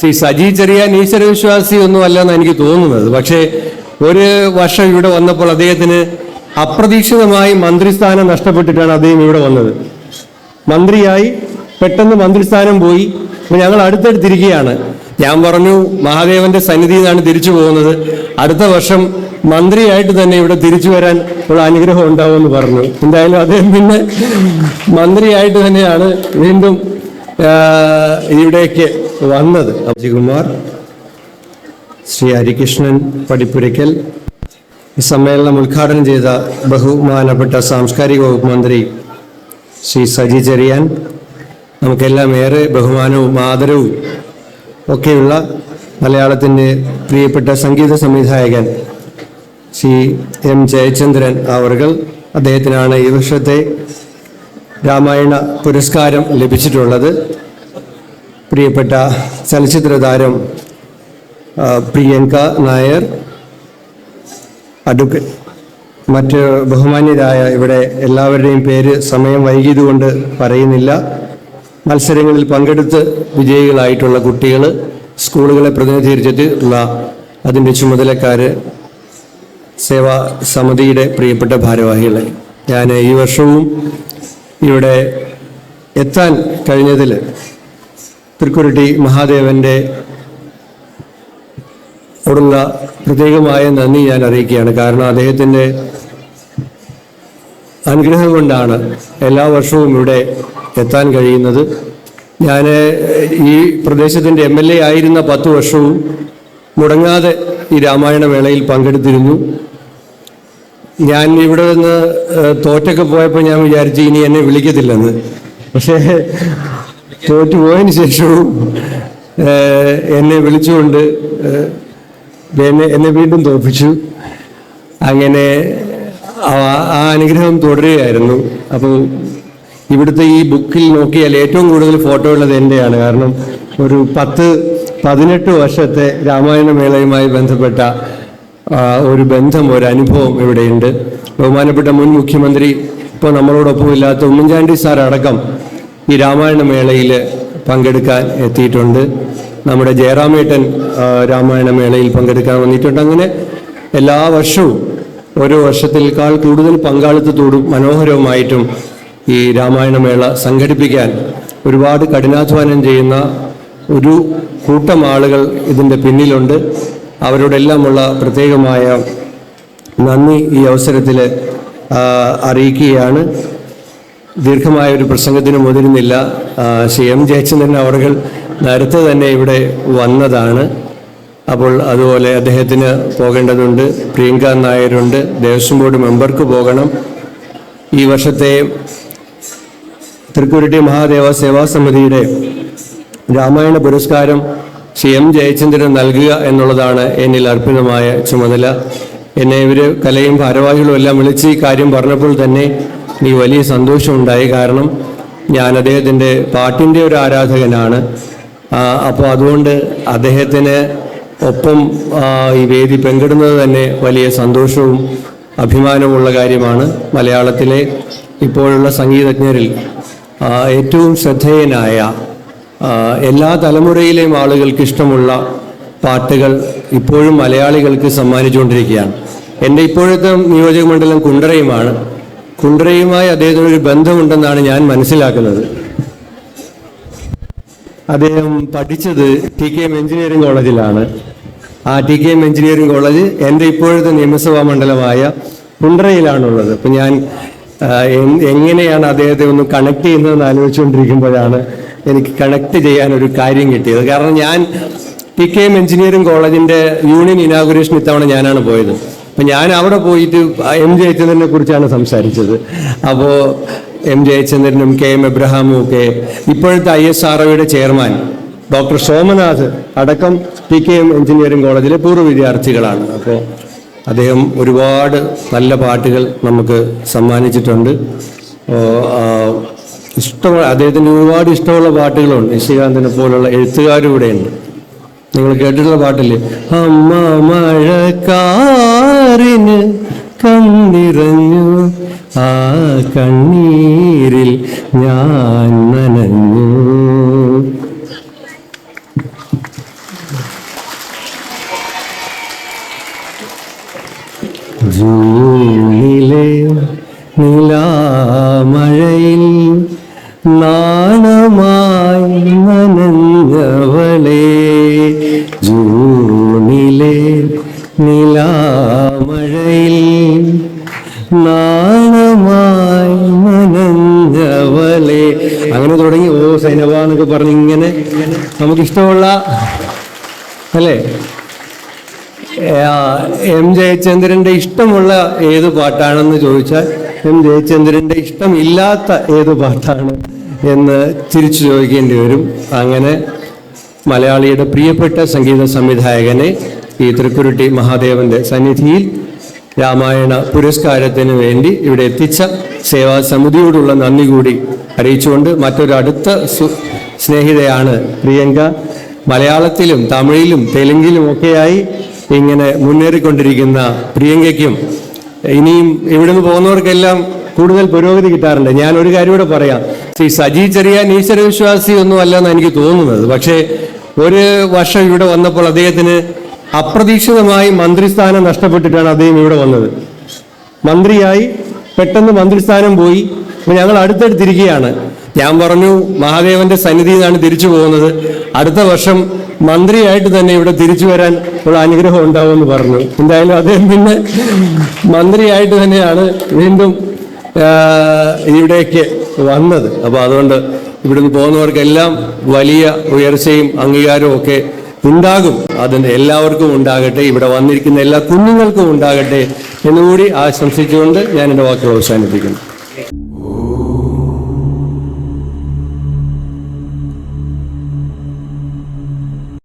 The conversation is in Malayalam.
ശ്രീ സജി ചെറിയാൻ ഈശ്വരവിശ്വാസി ഒന്നും അല്ലെന്ന് എനിക്ക് തോന്നുന്നത്. പക്ഷേ ഒരു വർഷം ഇവിടെ വന്നപ്പോൾ അദ്ദേഹത്തിന് അപ്രതീക്ഷിതമായി മന്ത്രിസ്ഥാനം നഷ്ടപ്പെട്ടിട്ടാണ് അദ്ദേഹം ഇവിടെ വന്നത്. മന്ത്രിയായി പെട്ടെന്ന് മന്ത്രിസ്ഥാനം പോയി. അപ്പോൾ ഞങ്ങൾ അടുത്തടുത്തിരിക്കുകയാണ്. ഞാൻ പറഞ്ഞു, മഹാദേവന്റെ സന്നിധിയിൽ നിന്നാണ് തിരിച്ചു പോകുന്നത്, അടുത്ത വർഷം മന്ത്രിയായിട്ട് തന്നെ ഇവിടെ തിരിച്ചു വരാൻ ഉള്ള അനുഗ്രഹം ഉണ്ടാവുമെന്ന് പറഞ്ഞു. എന്തായാലും അദ്ദേഹം പിന്നെ മന്ത്രിയായിട്ട് തന്നെയാണ് വീണ്ടും ഇവിടേക്ക് വന്നത്. അജികുമാർ, ശ്രീ ഹരികൃഷ്ണൻ പടിപ്പുരയ്ക്കൽ, ഈ സമ്മേളനം ഉദ്ഘാടനം ചെയ്ത ബഹുമാനപ്പെട്ട സാംസ്കാരിക വകുപ്പ് മന്ത്രി ശ്രീ സജി ചെറിയാൻ, നമുക്കെല്ലാം ഏറെ ബഹുമാനവും ആദരവും ഒക്കെയുള്ള മലയാളത്തിൻ്റെ പ്രിയപ്പെട്ട സംഗീത സംവിധായകൻ ശ്രീ എം ജയചന്ദ്രൻ അവർകൾ, അദ്ദേഹത്തിനാണ് ഈ വർഷത്തെ രാമായണ പുരസ്കാരം ലഭിച്ചിട്ടുള്ളത്. പ്രിയപ്പെട്ട ചലച്ചിത്ര താരം പ്രിയങ്ക നായർ, അഡ്വക്കേറ്റ്, മറ്റ് ബഹുമാന്യരായ ഇവിടെ എല്ലാവരുടെയും പേര് സമയം വൈകിയതുകൊണ്ട് പറയുന്നില്ല. മത്സരങ്ങളിൽ പങ്കെടുത്ത് വിജയികളായിട്ടുള്ള കുട്ടികൾ, സ്കൂളുകളെ പ്രതിനിധീകരിച്ചിട്ടുള്ള അതിൻ്റെ ചുമതലക്കാർ, സേവാ സമിതിയുടെ പ്രിയപ്പെട്ട ഭാരവാഹികളെ, ഞാൻ ഈ വർഷവും ഇവിടെ എത്താൻ കഴിഞ്ഞതിൽ തൃക്കുരുട്ടി മഹാദേവൻ്റെ ഓടുള്ള പ്രത്യേകമായ നന്ദി ഞാൻ അറിയിക്കുകയാണ്. കാരണം അദ്ദേഹത്തിൻ്റെ അനുഗ്രഹം കൊണ്ടാണ് എല്ലാ വർഷവും ഇവിടെ എത്താൻ കഴിയുന്നത്. ഞാൻ ഈ പ്രദേശത്തിൻ്റെ MLA ആയിരുന്ന 10 വർഷവും മുടങ്ങാതെ ഈ രാമായണ വേളയിൽ പങ്കെടുത്തിരുന്നു. ഞാൻ ഇവിടെ നിന്ന് തോറ്റൊക്കെ പോയപ്പോൾ ഞാൻ വിചാരിച്ചു ഇനി എന്നെ വിളിക്കത്തില്ലെന്ന്. പക്ഷേ തോറ്റുപോയതിന് ശേഷവും എന്നെ വിളിച്ചുകൊണ്ട് എന്നെ വീണ്ടും തോൽപ്പിച്ചു. അങ്ങനെ ആ അനുഗ്രഹം തുടരുകയായിരുന്നു. അപ്പോൾ ഇവിടുത്തെ ഈ ബുക്കിൽ നോക്കിയാൽ ഏറ്റവും കൂടുതൽ ഫോട്ടോ ഉള്ളത് എൻ്റെയാണ്. കാരണം ഒരു 10-18 വർഷത്തെ രാമായണ മേളയുമായി ബന്ധപ്പെട്ട ഒരു ബന്ധം, ഒരു അനുഭവം ഇവിടെയുണ്ട്. ബഹുമാനപ്പെട്ട മുൻ മുഖ്യമന്ത്രി, ഇപ്പോൾ നമ്മളോടൊപ്പം ഇല്ലാത്ത ഉമ്മൻചാണ്ടി സാർ അടക്കം ഈ രാമായണ മേളയിൽ പങ്കെടുക്കാൻ എത്തിയിട്ടുണ്ട്. നമ്മുടെ ജയറാമേട്ടൻ രാമായണ മേളയിൽ പങ്കെടുക്കാൻ വന്നിട്ടുണ്ട്. അങ്ങനെ എല്ലാ വർഷവും ഓരോ വർഷത്തിൽക്കാൾ കൂടുതൽ പങ്കാളിത്തത്തോടും മനോഹരവുമായിട്ടും ഈ രാമായണ മേള സംഘടിപ്പിക്കാൻ ഒരുപാട് കഠിനാധ്വാനം ചെയ്യുന്ന ഒരു കൂട്ടം ആളുകൾ ഇതിൻ്റെ പിന്നിലുണ്ട്. അവരോടെല്ലാമുള്ള പ്രത്യേകമായ നന്ദി ഈ അവസരത്തിൽ അറിയിക്കുകയാണ്. ദീർഘമായ ഒരു പ്രസംഗത്തിന് മുതിരുന്നില്ല. ശ്രീ എം ജയചന്ദ്രൻ അവർകൾ നേരത്തെ തന്നെ ഇവിടെ വന്നതാണ്. അപ്പോൾ അതുപോലെ അദ്ദേഹത്തിന് പോകേണ്ടതുണ്ട്. പ്രിയങ്ക നായരുണ്ട്, ദേവസ്വം ബോർഡ് മെമ്പർക്ക് പോകണം. ഈ വർഷത്തെ തൃക്കുരുട്ടി മഹാദേവ സേവാ സമിതിയുടെ രാമായണ പുരസ്കാരം ശ്രീ എം ജയചന്ദ്രൻ നൽകുക എന്നുള്ളതാണ് എന്നിൽ അർപ്പിതമായ ചുമതല. എന്നെ ഇവർ കലയും ഭാരവാഹികളും എല്ലാം വിളിച്ച് ഈ കാര്യം പറഞ്ഞപ്പോൾ തന്നെ എനിക്ക് വലിയ സന്തോഷമുണ്ടായി. കാരണം ഞാൻ അദ്ദേഹത്തിൻ്റെ പാട്ടിൻ്റെ ഒരു ആരാധകനാണ്. അപ്പോൾ അതുകൊണ്ട് അദ്ദേഹത്തിന് ഒപ്പം ഈ വേദി പങ്കിടുന്നത് തന്നെ വലിയ സന്തോഷവും അഭിമാനവുമുള്ള കാര്യമാണ്. മലയാളത്തിലെ ഇപ്പോഴുള്ള സംഗീതജ്ഞരിൽ ഏറ്റവും ശ്രദ്ധേയനായ, എല്ലാ തലമുറയിലെയും ആളുകൾക്ക് ഇഷ്ടമുള്ള പാട്ടുകൾ ഇപ്പോഴും മലയാളികൾക്ക് സമ്മാനിച്ചുകൊണ്ടിരിക്കുകയാണ്. എൻ്റെ ഇപ്പോഴത്തെ നിയോജക മണ്ഡലം കുണ്ടറയുമാണ്. കുണ്ടറയുമായി അദ്ദേഹത്തിനൊരു ബന്ധമുണ്ടെന്നാണ് ഞാൻ മനസ്സിലാക്കുന്നത്. അദ്ദേഹം പഠിച്ചത് TKM എഞ്ചിനീയറിംഗ് കോളേജിലാണ്. ആ TKM എഞ്ചിനീയറിംഗ് കോളേജ് എൻ്റെ ഇപ്പോഴത്തെ നിയമസഭാ മണ്ഡലമായ കുണ്ടറയിലാണുള്ളത്. അപ്പം ഞാൻ എങ്ങനെയാണ് അദ്ദേഹത്തെ ഒന്ന് കണക്ട് ചെയ്യുന്നതെന്ന് ആലോചിച്ചുകൊണ്ടിരിക്കുമ്പോഴാണ് എനിക്ക് കണക്ട് ചെയ്യാനൊരു കാര്യം കിട്ടിയത്. കാരണം ഞാൻ TKM എഞ്ചിനീയറിംഗ് കോളേജിൻ്റെ യൂണിയൻ ഇനാഗുറേഷൻ ഇത്തവണ ഞാനാണ് പോയത്. അപ്പം ഞാൻ അവിടെ പോയിട്ട് എം ജയചന്ദ്രനെ കുറിച്ചാണ് സംസാരിച്ചത്. അപ്പോൾ എം ജയചന്ദ്രനും KM എബ്രഹാമും ഒക്കെ ഇപ്പോഴത്തെ ISROയുടെ ചെയർമാൻ ഡോക്ടർ സോമനാഥ് അടക്കം TKM എഞ്ചിനീയറിംഗ് കോളേജിലെ പൂർവ്വ വിദ്യാർത്ഥികളാണ്. അപ്പോൾ അദ്ദേഹം ഒരുപാട് നല്ല പാട്ടുകൾ നമുക്ക് സമ്മാനിച്ചിട്ടുണ്ട്. അദ്ദേഹത്തിന് ഒരുപാട് ഇഷ്ടമുള്ള പാട്ടുകളുണ്ട്. നിശികാന്തിനെ പോലുള്ള എഴുത്തുകാരും ഇവിടെയുണ്ട്. നിങ്ങൾ കേട്ടിട്ടുള്ള പാട്ടില്ലേ, അമ്മ മഴക്കാറിന് കണ്ണിറഞ്ഞു, ആ കണ്ണീരിൽ ഞാൻ നനഞ്ഞു. ജൂണിലെ നിലാമഴയിൽ നാണമായി നനഞ്ഞവളെ, ജൂണിലെ നിലാമഴയിൽ നാണമായി നനഞ്ഞവളെ. അങ്ങനെ തുടങ്ങി ഓ സൈനബ എന്നൊക്കെ പറഞ്ഞ് ഇങ്ങനെ നമുക്കിഷ്ടമുള്ള അല്ലേ എം ജയചന്ദ്രൻ്റെ ഇഷ്ടമുള്ള ഏത് പാട്ടാണെന്ന് ചോദിച്ചാൽ എം ജയചന്ദ്രൻ്റെ ഇഷ്ടമില്ലാത്ത ഏത് പാട്ടാണ് എന്ന് തിരിച്ചു ചോദിക്കേണ്ടി വരും. അങ്ങനെ മലയാളിയുടെ പ്രിയപ്പെട്ട സംഗീത സംവിധായകനെ ഈ തൃക്കുരുട്ടി മഹാദേവന്റെ സന്നിധിയിൽ രാമായണ പുരസ്കാരത്തിന് വേണ്ടി ഇവിടെ എത്തിച്ച സേവാസമിതിയോടുള്ള നന്ദി കൂടി അറിയിച്ചുകൊണ്ട് മറ്റൊരു അടുത്ത സ്നേഹിതയാണ് പ്രിയങ്ക. മലയാളത്തിലും തമിഴിലും തെലുങ്കിലും ഒക്കെയായി ഇങ്ങനെ മുന്നേറിക്കൊണ്ടിരിക്കുന്ന പ്രിയങ്കയ്ക്കും ഇനിയും ഇവിടുന്ന് പോകുന്നവർക്കെല്ലാം കൂടുതൽ പുരോഗതി കിട്ടാറുണ്ട്. ഞാൻ ഒരു കാര്യം കൂടെ പറയാം. സജി ചെറിയാൻ ഈശ്വരവിശ്വാസി ഒന്നും അല്ലെന്ന് എനിക്ക് തോന്നുന്നത്. പക്ഷേ ഒരു വർഷം ഇവിടെ വന്നപ്പോൾ അദ്ദേഹത്തിന് അപ്രതീക്ഷിതമായി മന്ത്രിസ്ഥാനം നഷ്ടപ്പെട്ടിട്ടാണ് അദ്ദേഹം ഇവിടെ വന്നത്. മന്ത്രിയായി പെട്ടെന്ന് മന്ത്രിസ്ഥാനം പോയി. ഞങ്ങൾ അടുത്തടുത്തിരിക്കുകയാണ്. ഞാൻ പറഞ്ഞു മഹാദേവന്റെ സന്നിധിയിൽ നിന്നാണ് തിരിച്ചു പോകുന്നത്, അടുത്ത വർഷം മന്ത്രിയായിട്ട് തന്നെ ഇവിടെ തിരിച്ചു വരാൻ ഉള്ള അനുഗ്രഹം ഉണ്ടാവുമെന്ന് പറഞ്ഞു. എന്തായാലും അദ്ദേഹം പിന്നെ മന്ത്രിയായിട്ട് തന്നെയാണ് വീണ്ടും ഇവിടേക്ക് വന്നത്. അപ്പോൾ അതുകൊണ്ട് ഇവിടുന്ന് പോകുന്നവർക്കെല്ലാം വലിയ ഉയർച്ചയും അംഗീകാരവും ഒക്കെ ഉണ്ടാകും. അതിൻ്റെ എല്ലാവർക്കും ഉണ്ടാകട്ടെ, ഇവിടെ വന്നിരിക്കുന്ന എല്ലാ കുഞ്ഞുങ്ങൾക്കും ഉണ്ടാകട്ടെ എന്നുകൂടി ആശംസിച്ചുകൊണ്ട് ഞാൻ എൻ്റെ വാക്കുകൾ അവസാനിപ്പിക്കുന്നു.